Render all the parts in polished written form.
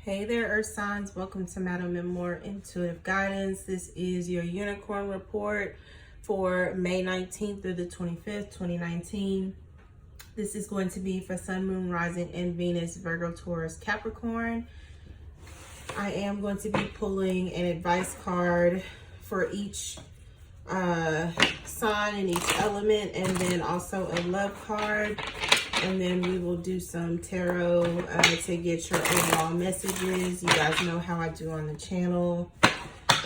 Hey there, Earth signs. Welcome to Madam Memoir Intuitive Guidance. This is your unicorn report for May 19th through the 25th, 2019. This is going to be for Sun, Moon, Rising, and Venus, Virgo, Taurus, Capricorn. I am going to be pulling an advice card for each sign and each element, and then also a love card. And then we will do some tarot to get your overall messages. You guys know how I do on the channel.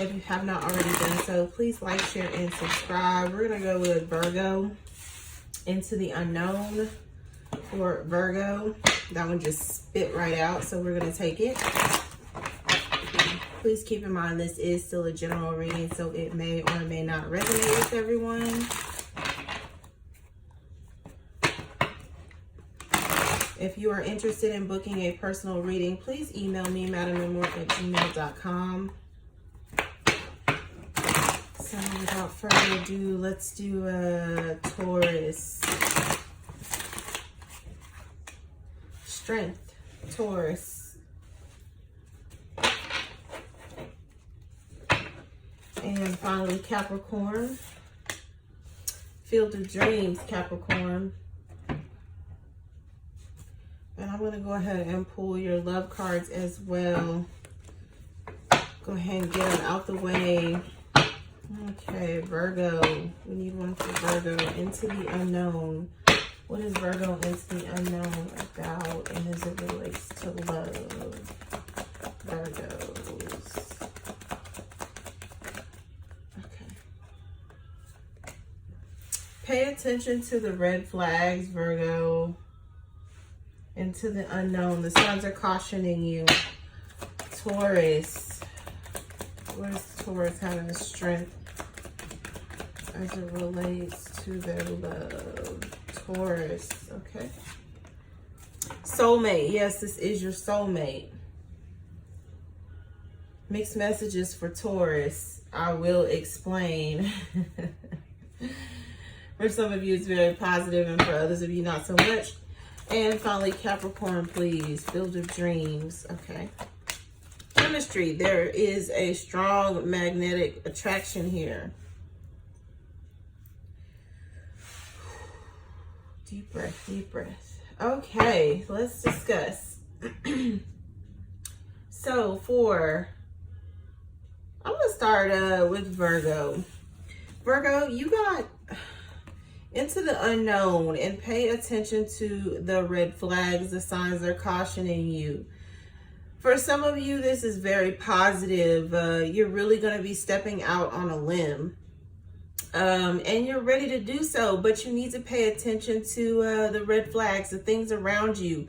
If you have not already done so, please like, share, and subscribe. We're going to go with Virgo, Into the Unknown for Virgo. That one just spit right out, so we're going to take it. Please keep in mind this is still a general reading, so it may or may not resonate with everyone. If you are interested in booking a personal reading, please email me, madammemoir@gmail.com. So without further ado, let's do Taurus. Strength, Taurus. And finally, Capricorn. Field of Dreams, Capricorn. And I'm going to go ahead and pull your love cards as well. Go ahead and get them out the way. Okay, Virgo. We need one for Virgo. Into the Unknown. What is Virgo into the unknown about, and as it relates to love? Virgos. Okay. Pay attention to the red flags, Virgo. Into the unknown. The signs are cautioning you. Taurus. What is Taurus having the strength as it relates to their love? Taurus. Okay. Soulmate. Yes, this is your soulmate. Mixed messages for Taurus. I will explain. For some of you, it's very positive, and for others of you, not so much. And finally, Capricorn, please. Field of Dreams. Okay. Chemistry. There is a strong magnetic attraction here. Deep breath, deep breath. Okay, let's discuss. So I'm going to start with Virgo. Virgo, you got into the unknown, and pay attention to the red flags. The signs are cautioning you. For some of you, this is very positive. You're really going to be stepping out on a limb. And you're ready to do so, but you need to pay attention to the red flags, the things around you.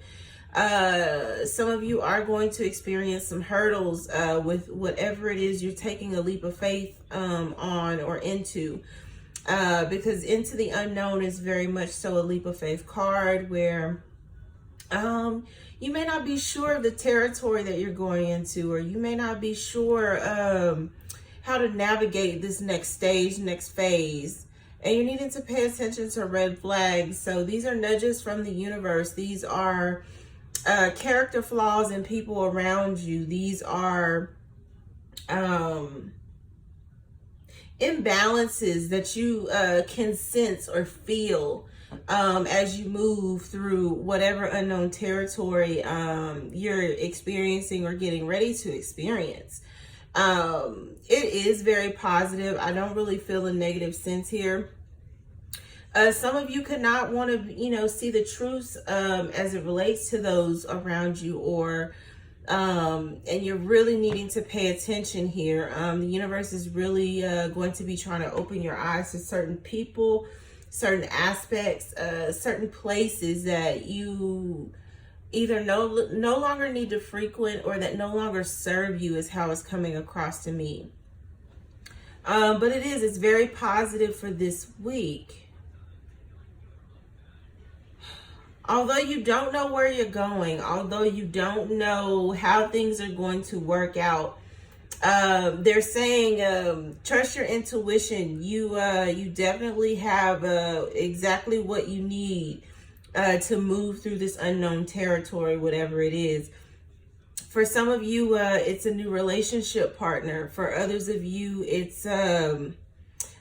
Some of you are going to experience some hurdles with whatever it is you're taking a leap of faith on or into. Because Into the Unknown is very much so a leap of faith card where you may not be sure of the territory that you're going into, or you may not be sure how to navigate this next stage, next phase. And you're needing to pay attention to red flags. So these are nudges from the universe. These are character flaws in people around you. These are imbalances that you can sense or feel as you move through whatever unknown territory you're experiencing or getting ready to experience. It is very positive. I don't really feel a negative sense here. Some of you could not want to, see the truth as it relates to those around you, or and you're really needing to pay attention here. The universe is really going to be trying to open your eyes to certain people, certain aspects, certain places that you either no longer need to frequent, or that no longer serve you, is how it's coming across to me. But it's very positive for this week. Although you don't know where you're going, although you don't know how things are going to work out, they're saying trust your intuition. You definitely have exactly what you need to move through this unknown territory, whatever it is. For some of you, it's a new relationship partner. For others of you, it's a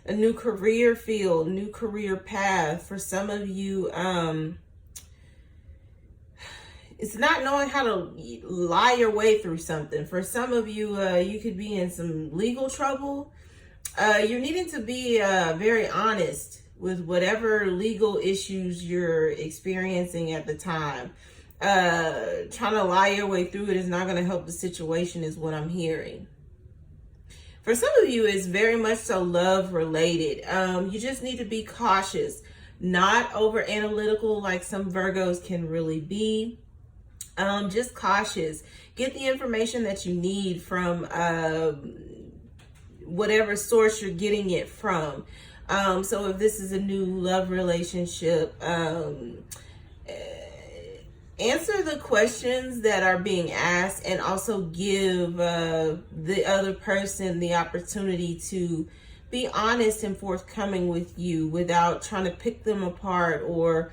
new career field, new career path. For some of you, it's not knowing how to lie your way through something. For some of you, you could be in some legal trouble. You're needing to be very honest with whatever legal issues you're experiencing at the time. Trying to lie your way through it is not going to help the situation, is what I'm hearing. For some of you, it's very much so love related. You just need to be cautious, not over analytical like some Virgos can really be. Just cautious. Get the information that you need from whatever source you're getting it from. So if this is a new love relationship, answer the questions that are being asked, and also give the other person the opportunity to be honest and forthcoming with you without trying to pick them apart or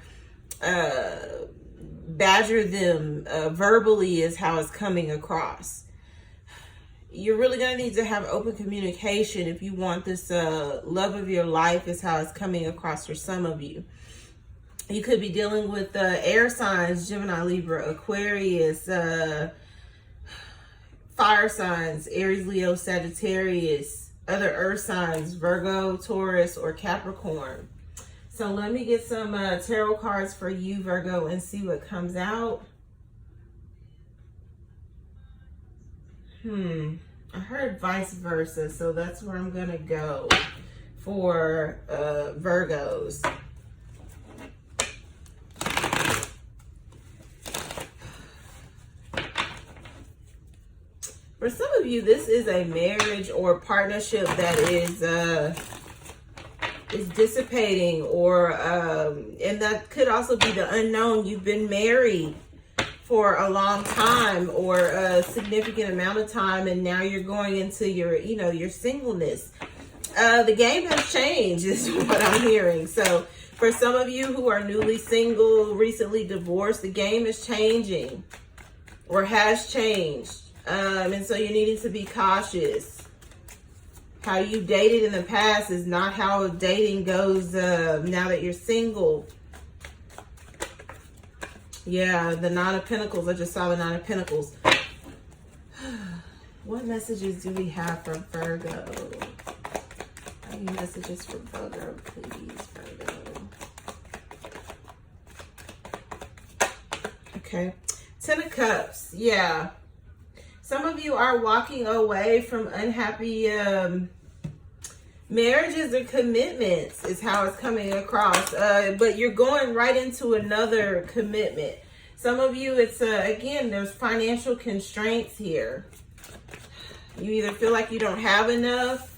badger them verbally, is how it's coming across. You're really going to need to have open communication if you want this love of your life, is how it's coming across for some of you. You could be dealing with air signs, Gemini, Libra, Aquarius, fire signs, Aries, Leo, Sagittarius, other earth signs, Virgo, Taurus, or Capricorn. So let me get some tarot cards for you, Virgo, and see what comes out. I heard vice versa, so that's where I'm going to go for Virgos. For some of you, this is a marriage or partnership that is dissipating, or and that could also be the unknown. You've been married for a long time, or a significant amount of time, and now you're going into your, your singleness. The game has changed, is what I'm hearing. So for some of you who are newly single, recently divorced, the game is changing or has changed. And so you're needing to be cautious. How you dated in the past is not how dating goes now that you're single. Yeah, the Nine of Pentacles. I just saw the Nine of Pentacles. What messages do we have for Virgo? I need messages for Virgo, please, Virgo. Okay. Ten of Cups. Yeah. Some of you are walking away from unhappy marriages or commitments, is how it's coming across. But you're going right into another commitment. Some of you, it's, again, there's financial constraints here. You either feel like you don't have enough,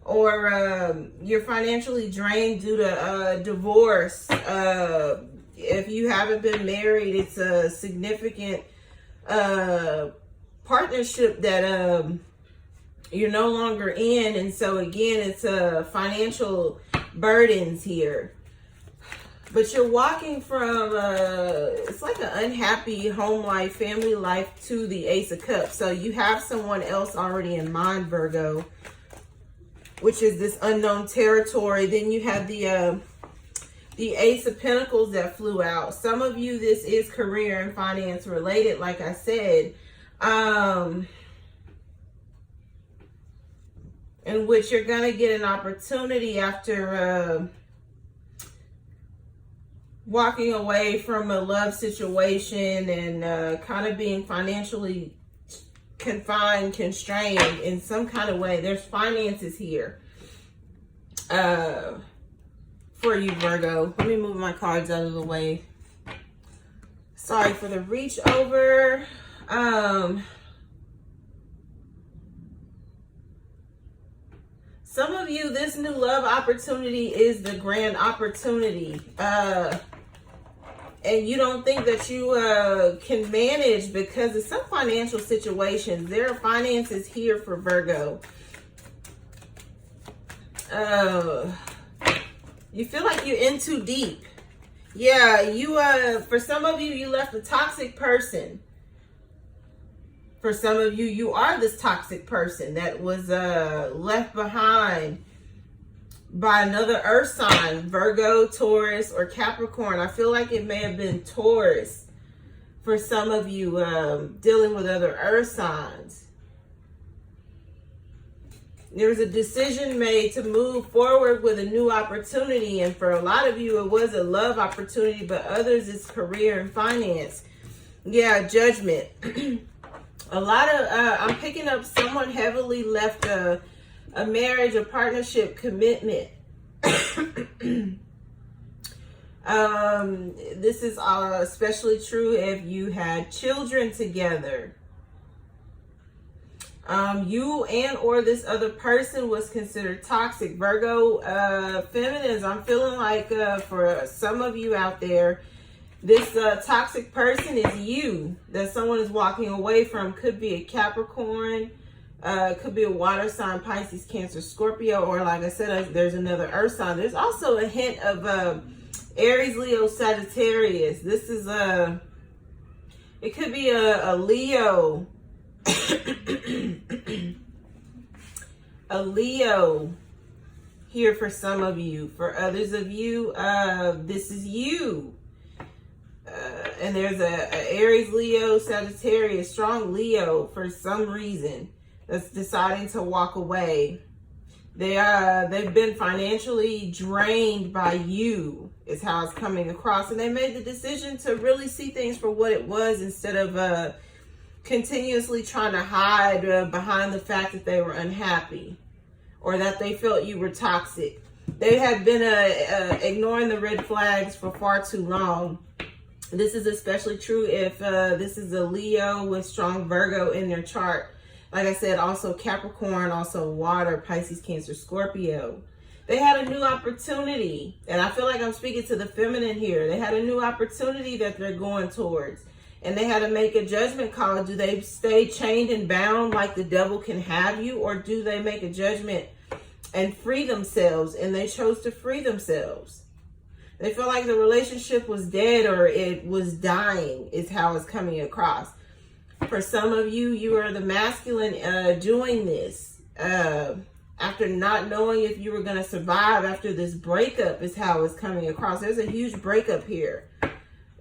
or you're financially drained due to divorce. If you haven't been married, it's a significant partnership that you're no longer in, and so again, it's financial burdens here. But you're walking from it's like an unhappy home life, family life, to the Ace of Cups. So you have someone else already in mind, Virgo, which is this unknown territory. Then you have the Ace of Pentacles that flew out. Some of you, this is career and finance related, like I said. In which you're going to get an opportunity after walking away from a love situation and kind of being financially confined, constrained in some kind of way. There's finances here for you, Virgo. Let me move my cards out of the way. Sorry for the reach over. Some of you, this new love opportunity is the grand opportunity. And you don't think that you can manage because of some financial situations. There are finances here for Virgo. You feel like you're in too deep. Yeah, you for some of you, you left a toxic person. For some of you, you are this toxic person that was left behind by another earth sign, Virgo, Taurus, or Capricorn. I feel like it may have been Taurus for some of you dealing with other earth signs. There was a decision made to move forward with a new opportunity, and for a lot of you, it was a love opportunity, but others, it's career and finance. Yeah, judgment. A lot of, I'm picking up someone heavily left a marriage, a partnership, commitment. This is especially true if you had children together. You and or this other person was considered toxic. Virgo, feminines, I'm feeling like for some of you out there, this toxic person is you, that someone is walking away from. Could be a Capricorn, could be a water sign, Pisces, Cancer, Scorpio, or like I said, there's another earth sign. There's also a hint of Aries, Leo, Sagittarius. This is it could be a Leo. A Leo here for some of you. For others of you, this is you. And there's a Aries, Leo, Sagittarius, strong Leo for some reason that's deciding to walk away. They've been financially drained by you, is how it's coming across, and they made the decision to really see things for what it was instead of continuously trying to hide behind the fact that they were unhappy or that they felt you were toxic. They had been ignoring the red flags for far too long. This is especially true if this is a Leo with strong Virgo in their chart. Like I said, also Capricorn, also water, Pisces, Cancer, Scorpio. They had a new opportunity, and I feel like I'm speaking to the feminine here. They had a new opportunity that they're going towards, and they had to make a judgment call. Do they stay chained and bound like the devil can have you, or do they make a judgment and free themselves? And they chose to free themselves. They feel like the relationship was dead or it was dying, is how it's coming across. For some of you, you are the masculine doing this after not knowing if you were going to survive after this breakup, is how it's coming across. There's a huge breakup here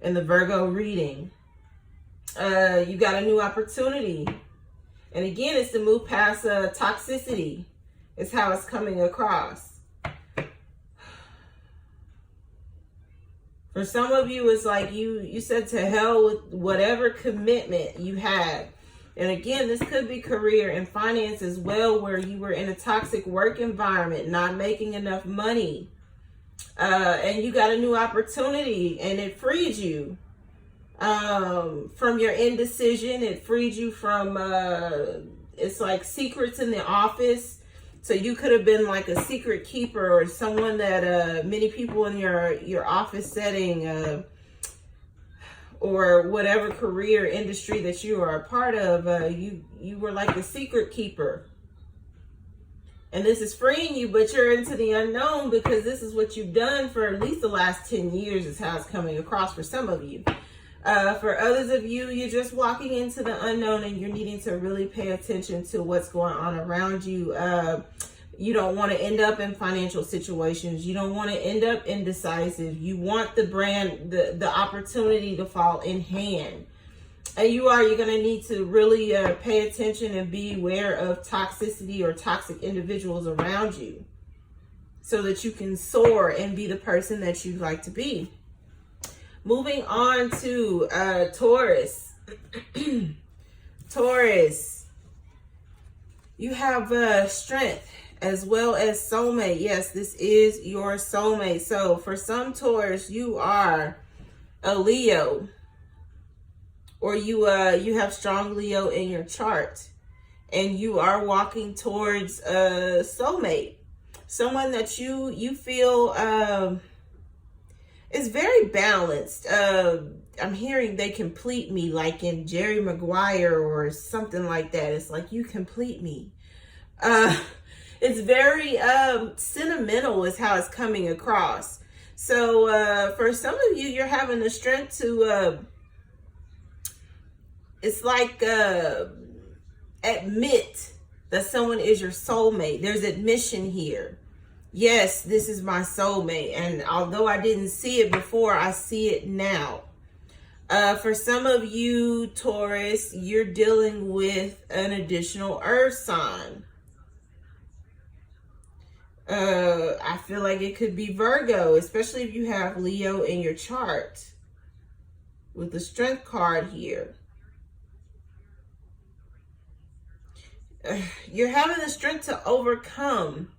in the Virgo reading. You got a new opportunity. And again, it's to move past toxicity, is how it's coming across. For some of you, it's like you said to hell with whatever commitment you had. And again, this could be career and finance as well, where you were in a toxic work environment, not making enough money. And you got a new opportunity, and it freed you from your indecision. It freed you from, it's like secrets in the office. So you could have been like a secret keeper or someone that many people in your office setting or whatever career industry that you are a part of, you were like a secret keeper. And this is freeing you, but you're into the unknown because this is what you've done for at least the last 10 years is how it's coming across for some of you. For others of you, you're just walking into the unknown and you're needing to really pay attention to what's going on around you. You don't want to end up in financial situations. You don't want to end up indecisive. You want the opportunity to fall in hand. And you're going to need to really pay attention and be aware of toxicity or toxic individuals around you so that you can soar and be the person that you'd like to be. Moving on to Taurus. Taurus, you have strength as well as soulmate. Yes, this is your soulmate. So for some Taurus, you are a Leo, or you have strong Leo in your chart, and you are walking towards a soulmate, someone that you feel is very balanced. I'm hearing they complete me, like in Jerry Maguire or something like that. It's like, you complete me. It's very sentimental is how it's coming across. So for some of you, you're having the strength to, it's like admit that someone is your soulmate. There's admission here. Yes, this is my soulmate. And although I didn't see it before, I see it now. For some of you, Taurus, you're dealing with an additional earth sign. I feel like it could be Virgo, especially if you have Leo in your chart with the Strength card here. You're having the strength to overcome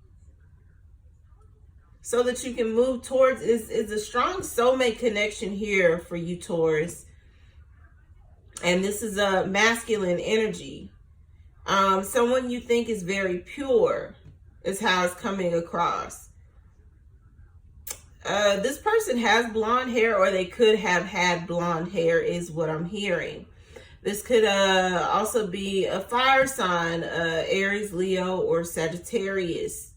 so that you can move towards, it's a strong soulmate connection here for you, Taurus. And this is a masculine energy. Someone you think is very pure is how it's coming across. This person has blonde hair, or they could have had blonde hair is what I'm hearing. This could also be a fire sign, Aries, Leo, or Sagittarius.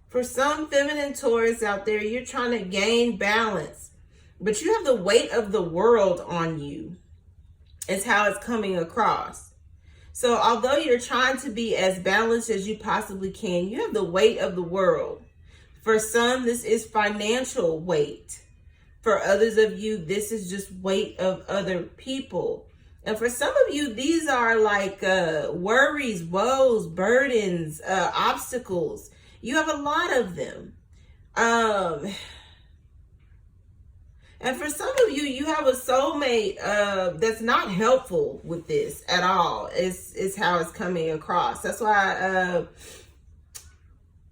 For some feminine Taurus out there, you're trying to gain balance, but you have the weight of the world on you. Is how it's coming across. So although you're trying to be as balanced as you possibly can, you have the weight of the world. For some, this is financial weight. For others of you, this is just weight of other people. And for some of you, these are like worries, woes, burdens, obstacles. You have a lot of them. And for some of you, you have a soulmate that's not helpful with this at all. Is how it's coming across. That's why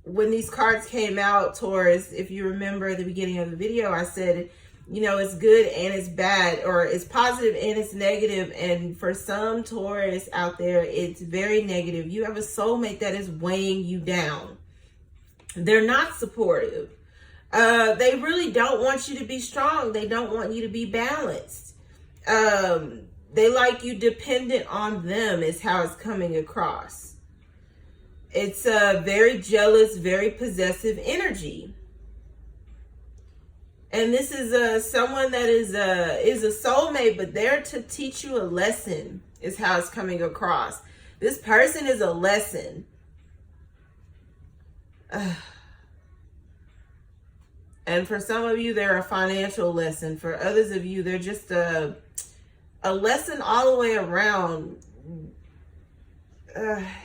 when these cards came out, Taurus, if you remember at the beginning of the video, I said, you know, it's good and it's bad, or it's positive and it's negative. And for some Taurus out there, it's very negative. You have a soulmate that is weighing you down. They're not supportive. They really don't want you to be strong. They don't want you to be balanced. They like you dependent on them is how it's coming across. It's a very jealous, very possessive energy. And this is someone that is a soulmate, but there to teach you a lesson is how it's coming across. This person is a lesson. And for some of you, they're a financial lesson. For others of you, they're just a lesson all the way around.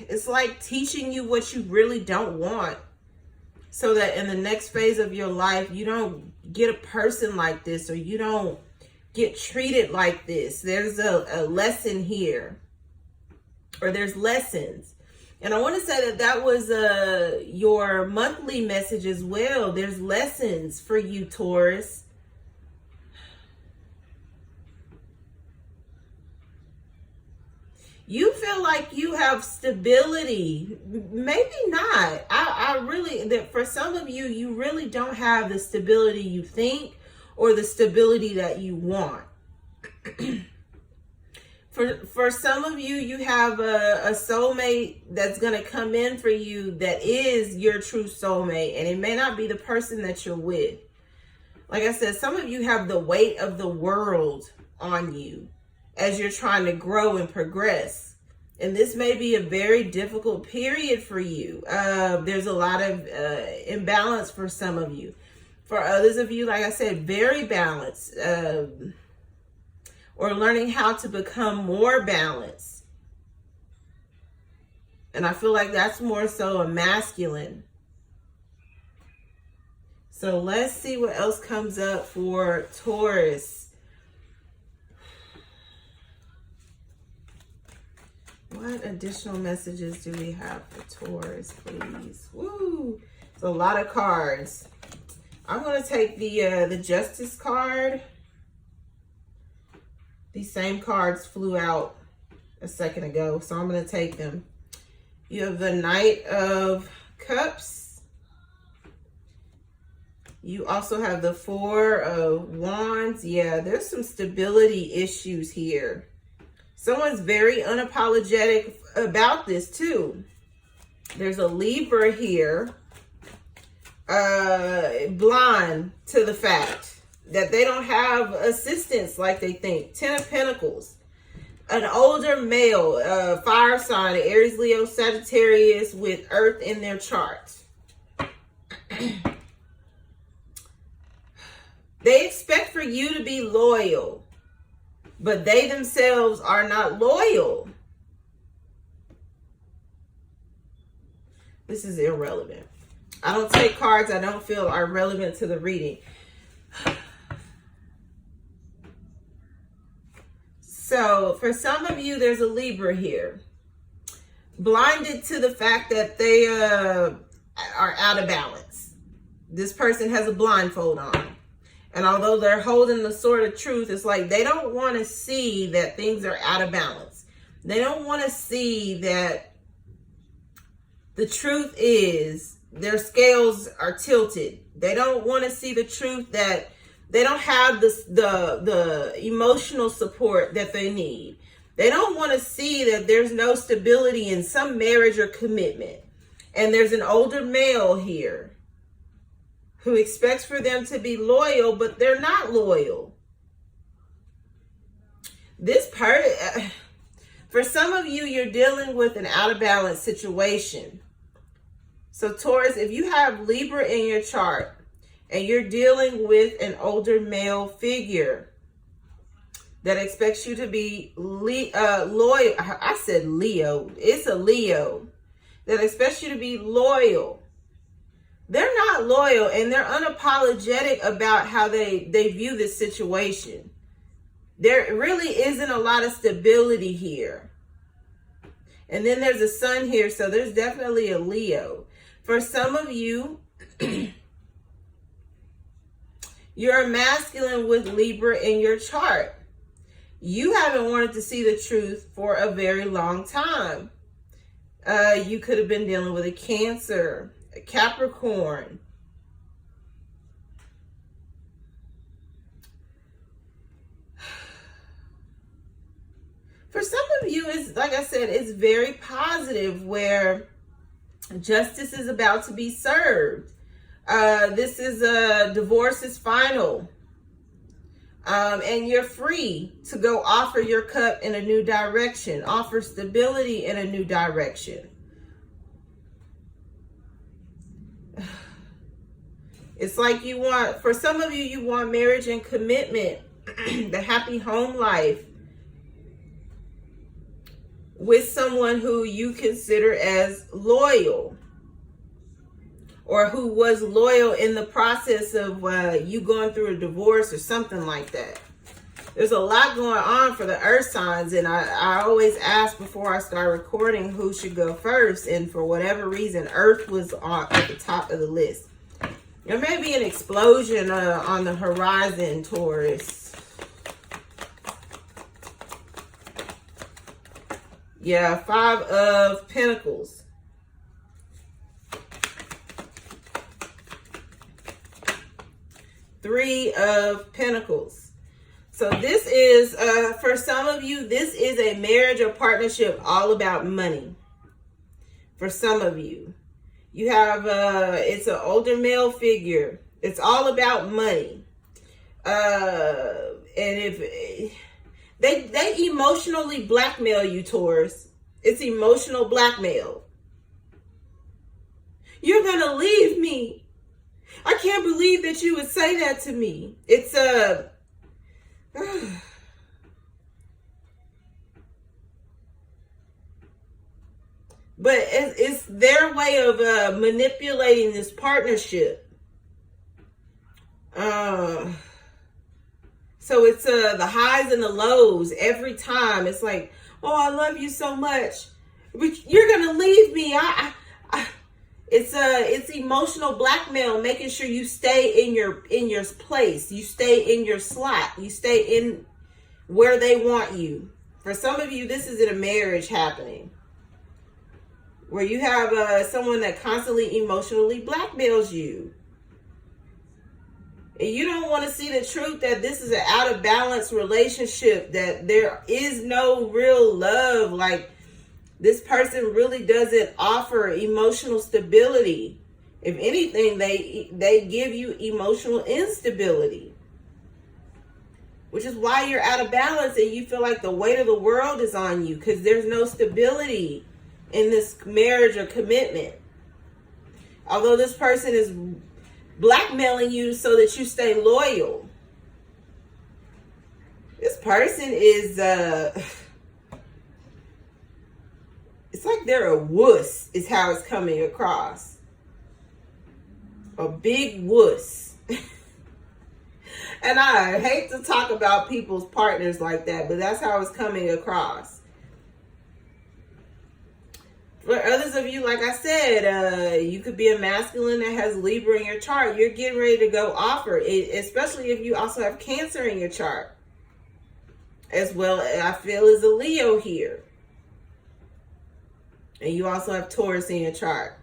It's like teaching you what you really don't want, so that in the next phase of your life, you don't get a person like this, or you don't get treated like this. There's a lesson here, or there's lessons. And I want to say that that was your monthly message as well. There's lessons for you, Taurus. You feel like you have stability. Maybe not. I really, that for some of you, you really don't have the stability you think, or the stability that you want. For some of you, you have a soulmate that's going to come in for you that is your true soulmate. And it may not be the person that you're with. Like I said, some of you have the weight of the world on you as you're trying to grow and progress. And this may be a very difficult period for you. There's a lot of imbalance for some of you. For others of you, like I said, very balanced. Or learning how to become more balanced. And I feel like that's more so a masculine. So let's see what else comes up for Taurus. What additional messages do we have for Taurus, please? Woo! It's a lot of cards. I'm going to take the Justice card. These same cards flew out a second ago, so I'm going to take them. You have the Knight of Cups. You also have the Four of Wands. Yeah, there's some stability issues here. Someone's very unapologetic about this too. There's a Libra here. Blind to the fact that they don't have assistance like they think. 10 of Pentacles. An older male, fire sign, Aries, Leo, Sagittarius with Earth in their chart. They expect for you to be loyal, but they themselves are not loyal. This is irrelevant. I don't take cards I don't feel are relevant to the reading. So for some of you, there's a Libra here. Blinded to the fact that they are out of balance. This person has a blindfold on. And although they're holding the sword of truth, it's like they don't want to see that things are out of balance. They don't want to see that the truth is their scales are tilted. They don't want to see the truth that they don't have the emotional support that they need. They don't want to see that there's no stability in some marriage or commitment. And there's an older male here who expects for them to be loyal, but they're not loyal. This part, for some of you, you're dealing with an out of balance situation. So Taurus, if you have Libra in your chart and you're dealing with an older male figure that expects you to be loyal, I said Leo, it's a Leo, that expects you to be loyal. They're not loyal, and they're unapologetic about how they view this situation. There really isn't a lot of stability here. And then there's a sun here, so there's definitely a Leo. For some of you, you're a masculine with Libra in your chart. You haven't wanted to see the truth for a very long time. You could have been dealing with a Cancer, a Capricorn. For some of you, it's like I said, it's very positive where justice is about to be served. This is divorce is final. And you're free to go offer your cup in a new direction, offer stability in a new direction. It's like you want, for some of you, you want marriage and commitment, the happy home life with someone who you consider as loyal, or who was loyal in the process of you going through a divorce or something like that. There's a lot going on for the earth signs, and I always ask before I start recording who should go first, and for whatever reason, earth was at the top of the list. There may be an explosion on the horizon, Taurus. Yeah, 5 of Pentacles. Three of Pentacles. So this is, for some of you, this is a marriage or partnership all about money. For some of you. You have, it's an older male figure. It's all about money. And if they emotionally blackmail you, Taurus. It's emotional blackmail. You're going to leave me. I can't believe that you would say that to me. It's but it's their way of manipulating this partnership. So it's the highs and the lows every time. It's like, oh, I love you so much, but you're gonna leave me. It's emotional blackmail, making sure you stay in your place. You stay in your slot. You stay in where they want you. For some of you, this is in a marriage happening, where you have someone that constantly emotionally blackmails you. And you don't want to see the truth that this is an out of balance relationship, that there is no real love. Like, this person really doesn't offer emotional stability. If anything, they give you emotional instability. which is why you're out of balance and you feel like the weight of the world is on you, because there's no stability in this marriage or commitment. Although this person is blackmailing you so that you stay loyal. This person is, it's like they're a wuss is how it's coming across. A big wuss. And I hate to talk about people's partners like that, but that's how it's coming across. For others of you, like I said, you could be a masculine that has Libra in your chart. You're getting ready to go offer, especially if you also have Cancer in your chart. As well, I feel is a Leo here. And you also have Taurus in your chart.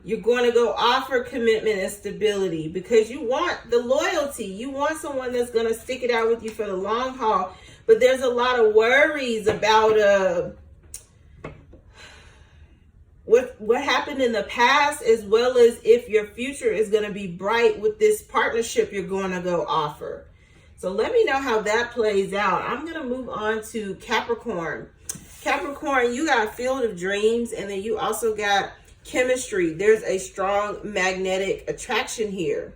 You're going to go offer commitment and stability because you want the loyalty. You want someone that's going to stick it out with you for the long haul. But there's a lot of worries about what happened in the past, as well as if your future is going to be bright with this partnership you're going to go offer. So let me know how that plays out. I'm going to move on to Capricorn. Capricorn, you got Field of Dreams, and then you also got chemistry. There's a strong magnetic attraction here.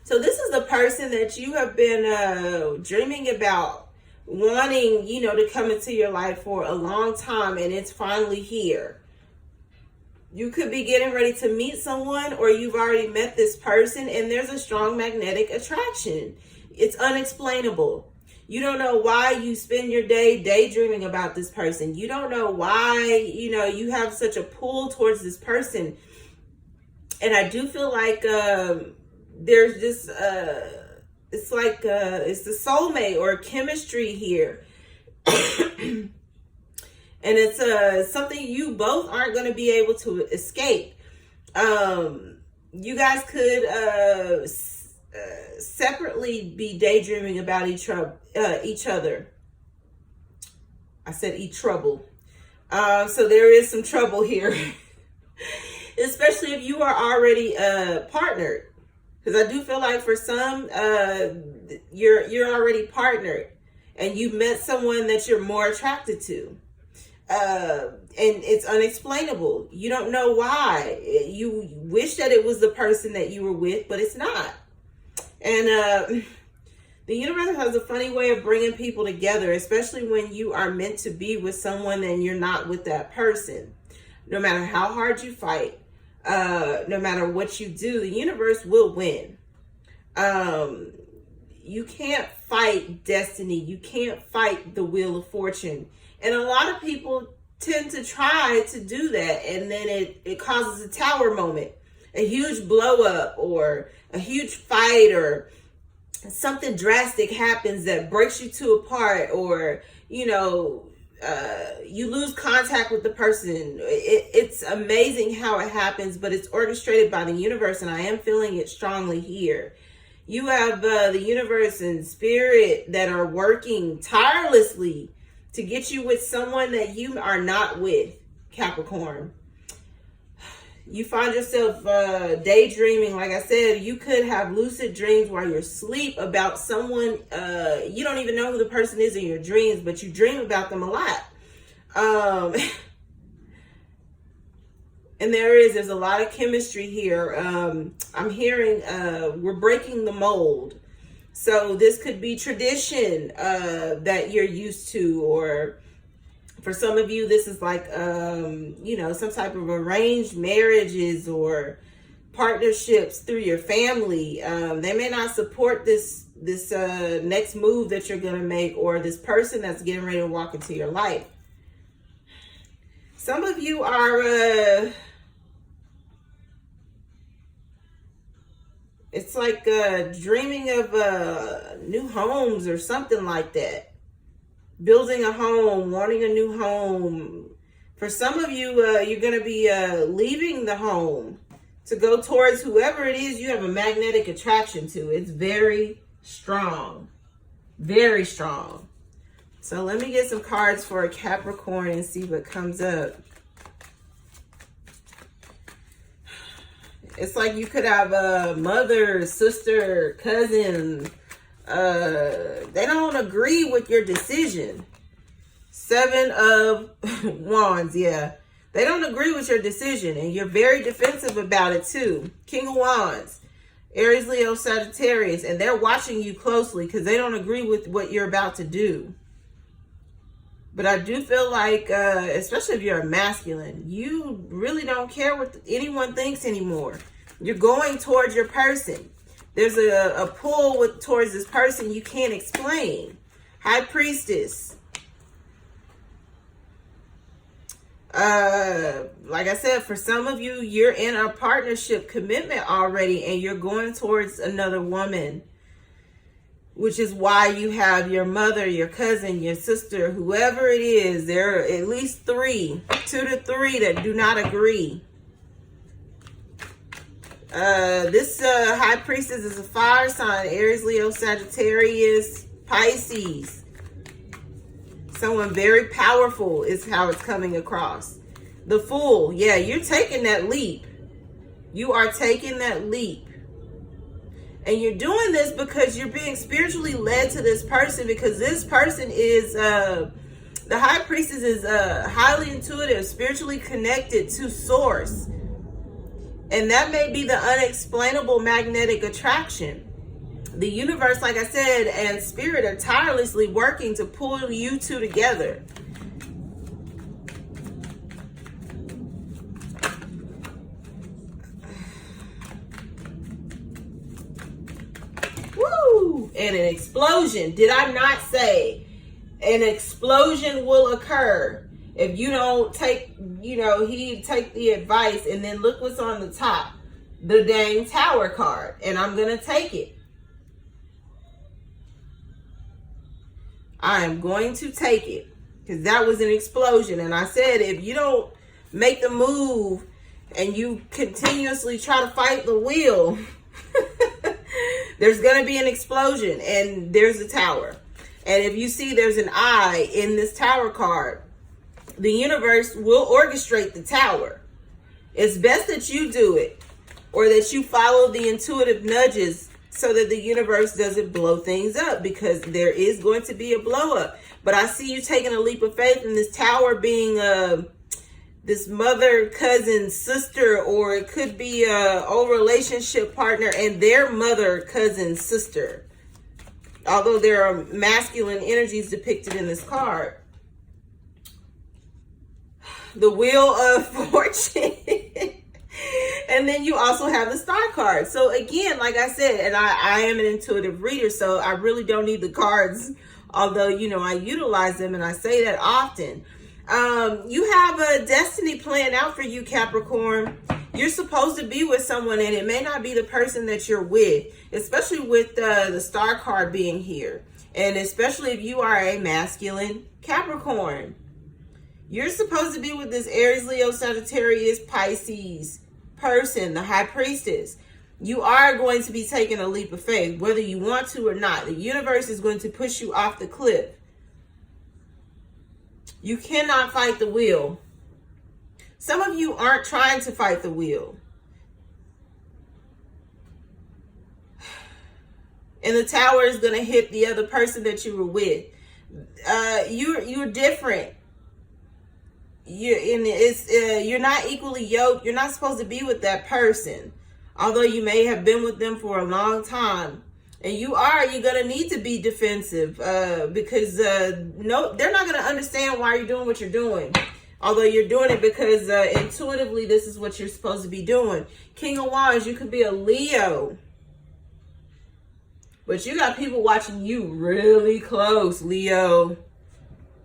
So this is the person that you have been dreaming about, wanting, to come into your life for a long time, and it's finally here. You could be getting ready to meet someone, or you've already met this person, and there's a strong magnetic attraction. It's unexplainable. You don't know why you spend your day daydreaming about this person. You don't know why, you have such a pull towards this person. And I do feel like there's this, it's like it's the soulmate or chemistry here. And it's something you both aren't going to be able to escape. You guys could separately be daydreaming about each other. I said eat trouble. So there is some trouble here, especially if you are already partnered. Because I do feel like for some, you're already partnered, and you met someone that you're more attracted to. And it's unexplainable. You don't know why. You wish that it was the person that you were with, but it's not. And the universe has a funny way of bringing people together, especially when you are meant to be with someone and you're not with that person. No matter how hard you fight, no matter what you do, the universe will win. You can't fight destiny. You can't fight the wheel of fortune. And a lot of people tend to try to do that, and then it causes a tower moment, a huge blow up, or a huge fight, or something drastic happens that breaks you two apart, or you lose contact with the person. It's amazing how it happens, but it's orchestrated by the universe, and I am feeling it strongly here. You have the universe and spirit that are working tirelessly to get you with someone that you are not with, Capricorn. You find yourself daydreaming. Like I said, you could have lucid dreams while you're asleep about someone. You don't even know who the person is in your dreams, but you dream about them a lot. And there's a lot of chemistry here. I'm hearing we're breaking the mold. So this could be tradition that you're used to, or for some of you, this is like, some type of arranged marriages or partnerships through your family. They may not support this next move that you're going to make, or this person that's getting ready to walk into your life. Some of you are, it's like dreaming of new homes or something like that. Building a home, wanting a new home. For some of you, you're going to be leaving the home to go towards whoever it is you have a magnetic attraction to. It's very strong. Very strong. So let me get some cards for a Capricorn and see what comes up. It's like you could have a mother, sister, cousin, They don't agree with your decision. 7 of Wands, yeah. They don't agree with your decision, and you're very defensive about it too. King of Wands, Aries, Leo, Sagittarius, and they're watching you closely because they don't agree with what you're about to do. But I do feel like, especially if you're a masculine, you really don't care what anyone thinks anymore. You're going towards your person. There's a pull towards this person you can't explain. High Priestess. Like I said, for some of you, you're in a partnership commitment already and you're going towards another woman, which is why you have your mother, your cousin, your sister, whoever it is. There are at least 2 to 3 that do not agree. This High Priestess is a fire sign, Aries, Leo, Sagittarius, Pisces. Someone very powerful is how it's coming across. The Fool. Yeah, you're taking that leap. You are taking that leap. And you're doing this because you're being spiritually led to this person, because this person is, the High Priestess is highly intuitive, spiritually connected to Source. And that may be the unexplainable magnetic attraction. The universe, like I said, and spirit are tirelessly working to pull you two together. Woo! And an explosion. Did I not say an explosion will occur if you don't take, take the advice? And then look what's on the top. The dang Tower card. And I'm going to take it. I am going to take it, because that was an explosion. And I said, if you don't make the move and you continuously try to fight the wheel, there's going to be an explosion. And there's a tower. And if you see there's an eye in this Tower card, the universe will orchestrate the tower. It's best that you do it, or that you follow the intuitive nudges, so that the universe doesn't blow things up, because there is going to be a blow up. But I see you taking a leap of faith in this tower being this mother, cousin, sister, or it could be a old relationship partner and their mother, cousin, sister. Although there are masculine energies depicted in this card. The Wheel of Fortune. And then you also have the Star card. So again, like I said, and I am an intuitive reader, so I really don't need the cards, although, I utilize them and I say that often. You have a destiny plan out for you, Capricorn. You're supposed to be with someone, and it may not be the person that you're with, especially with the Star card being here. And especially if you are a masculine Capricorn. You're supposed to be with this Aries, Leo, Sagittarius, Pisces person, the High Priestess. You are going to be taking a leap of faith, whether you want to or not. The universe is going to push you off the cliff. You cannot fight the wheel. Some of you aren't trying to fight the wheel. And the tower is going to hit the other person that you were with. You're different. You're not equally yoked. You're not supposed to be with that person, although you may have been with them for a long time. And you're going to need to be defensive because no, they're not going to understand why you're doing what you're doing, although you're doing it because intuitively this is what you're supposed to be doing. King of Wands, you could be a Leo, but you got people watching you really close, Leo.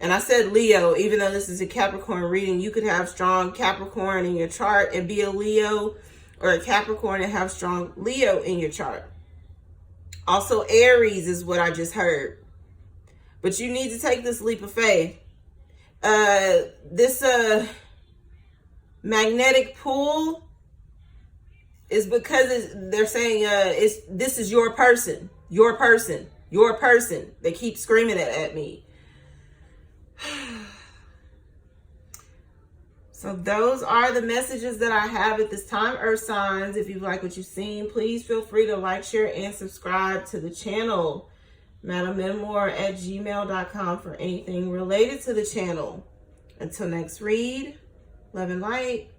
And I said Leo, even though this is a Capricorn reading. You could have strong Capricorn in your chart and be a Leo, or a Capricorn and have strong Leo in your chart. Also, Aries is what I just heard. But you need to take this leap of faith. This magnetic pull is because they're saying this is your person. Your person. Your person. They keep screaming it at me. So those are the messages that I have at this time, Earth signs. If you like what you've seen, please feel free to like, share, and subscribe to the channel. madammemoir@gmail.com for anything related to the channel. Until next read, love and light.